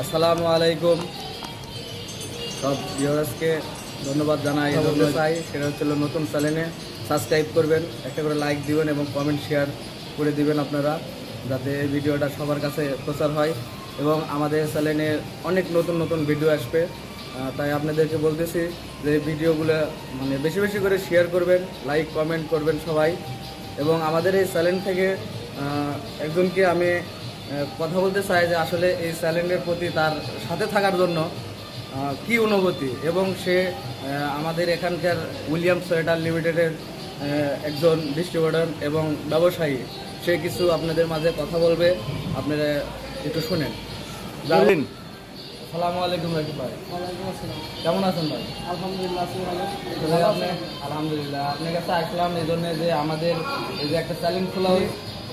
আসসালামু আলাইকুম। সব ভিউয়ার্সকে ধন্যবাদ জানাই। চাই সেটা হচ্ছে নতুন চ্যানেলে সাবস্ক্রাইব করবেন, একটা করে লাইক দিবেন এবং কমেন্ট শেয়ার করে দিবেন আপনারা, যাতে এই ভিডিওটা সবার কাছে প্রচার হয় এবং আমাদের চ্যানেলে অনেক নতুন নতুন ভিডিও আসবে। তাই আপনাদেরকে বলতেছি যে ভিডিওগুলো মানে বেশি বেশি করে শেয়ার করবেন, লাইক কমেন্ট করবেন সবাই। এবং আমাদের এই চ্যানেল থেকে একজনকে আমি কথা বলতে চাই যে আসলে এই চ্যানেলের প্রতি তার সাথে থাকার জন্য কি অনুভূতি, এবং সে আমাদের এখানকার উইলিয়াম সোয়েটার লিমিটেডের একজন ডিস্ট্রিবিউটর এবং ব্যবসায়ী। সে কিছু আপনাদের মাঝে কথা বলবে, আপনারা একটু শুনেন। জানেন। আসসালামু আলাইকুম রাকিব ভাই। ওয়ালাইকুম আসসালাম। কেমন আছেন ভাই? আলহামদুলিল্লাহ আছি ভালো। আলহামদুলিল্লাহ। আপনার কাছে আসলাম এই জন্য যে আমাদের এই যে একটা চ্যানেল খোলা হয়,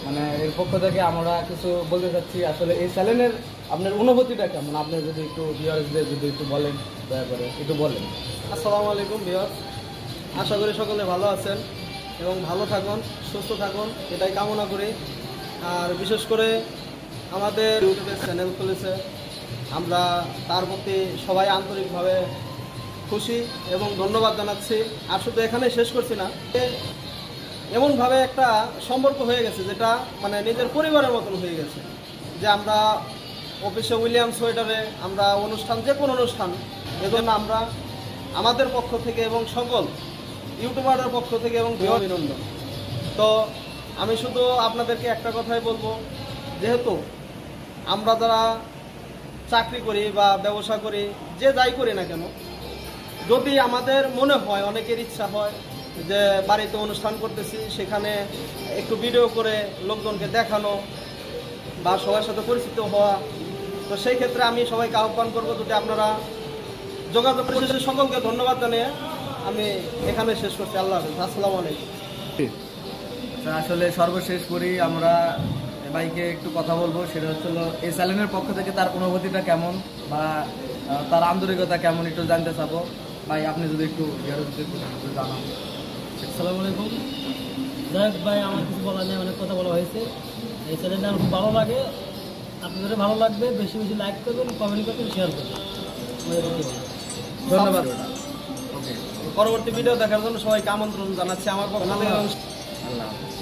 মানে এর পক্ষ থেকে আমরা কিছু বলতে চাচ্ছি। আসলে এই চ্যানেলের আপনার অনুভূতিটা কেমন, আপনি যদি একটু ভিউয়ার্সদের যদি একটু বলেন, দয়া করে একটু বলেন। আসসালামু আলাইকুম ভিউয়ার, আশা করি সকলে ভালো আছেন এবং ভালো থাকুন, সুস্থ থাকুন, এটাই কামনা করি। আর বিশেষ করে আমাদের ইউটিউবের চ্যানেল খুলেছে, আমরা তার প্রতি সবাই আন্তরিকভাবে খুশি এবং ধন্যবাদ জানাচ্ছি। আর শুধু এখানে শেষ করছি না, এমনভাবে একটা সম্পর্ক হয়ে গেছে যেটা মানে নিজের পরিবারের মতন হয়ে গেছে, যে আমরা অফিসে উইলিয়াম সোয়েটারে আমরা অনুষ্ঠান, যে কোনো অনুষ্ঠান, এজন্য আমরা আমাদের পক্ষ থেকে এবং সকল ইউটিউবারদের পক্ষ থেকে এবং অভিনন্দন। তো আমি শুধু আপনাদেরকে একটা কথাই বলবো, যেহেতু আমরা যারা চাকরি করি বা ব্যবসা করি, যে যাই করি না কেন, যদি আমাদের মনে হয়, অনেকের ইচ্ছা হয় যে বাড়িতে অনুষ্ঠান করতেছি, সেখানে একটু ভিডিও করে লোকজনকে দেখানো বা সবার সাথে পরিচিত হওয়া, তো সেই ক্ষেত্রে আমি সবাইকে আহ্বান করবো যদি আপনারা যোগাযোগ করে। সকলকে ধন্যবাদ জানিয়ে আমি এখানে শেষ করছি। আল্লাহ হাফেজ, আসসালামু আলাইকুম। আসলে সর্বশেষ করি আমরা ভাইকে একটু কথা বলবো, সেটা হচ্ছিল এই চ্যানেলের পক্ষ থেকে তার অনুভূতিটা কেমন বা তার আন্তরিকতা কেমন একটু জানতে চাবো। ভাই আপনি যদি একটু জানান। আসসালামু আলাইকুম। যাই হোক ভাই, আমার কিছু বলার নেই, অনেক কথা বলা হয়েছে। এই চ্যানেলটা আমার খুব ভালো লাগে, আপনাদের ভালো লাগবে। বেশি বেশি লাইক করবেন, কমেন্ট করবেন, শেয়ার করবেন। ধন্যবাদ। ওকে, পরবর্তী ভিডিও দেখার জন্য সবাইকে আমন্ত্রণ জানাচ্ছি আমার পক্ষ থেকে। আল্লাহ হাফেজ।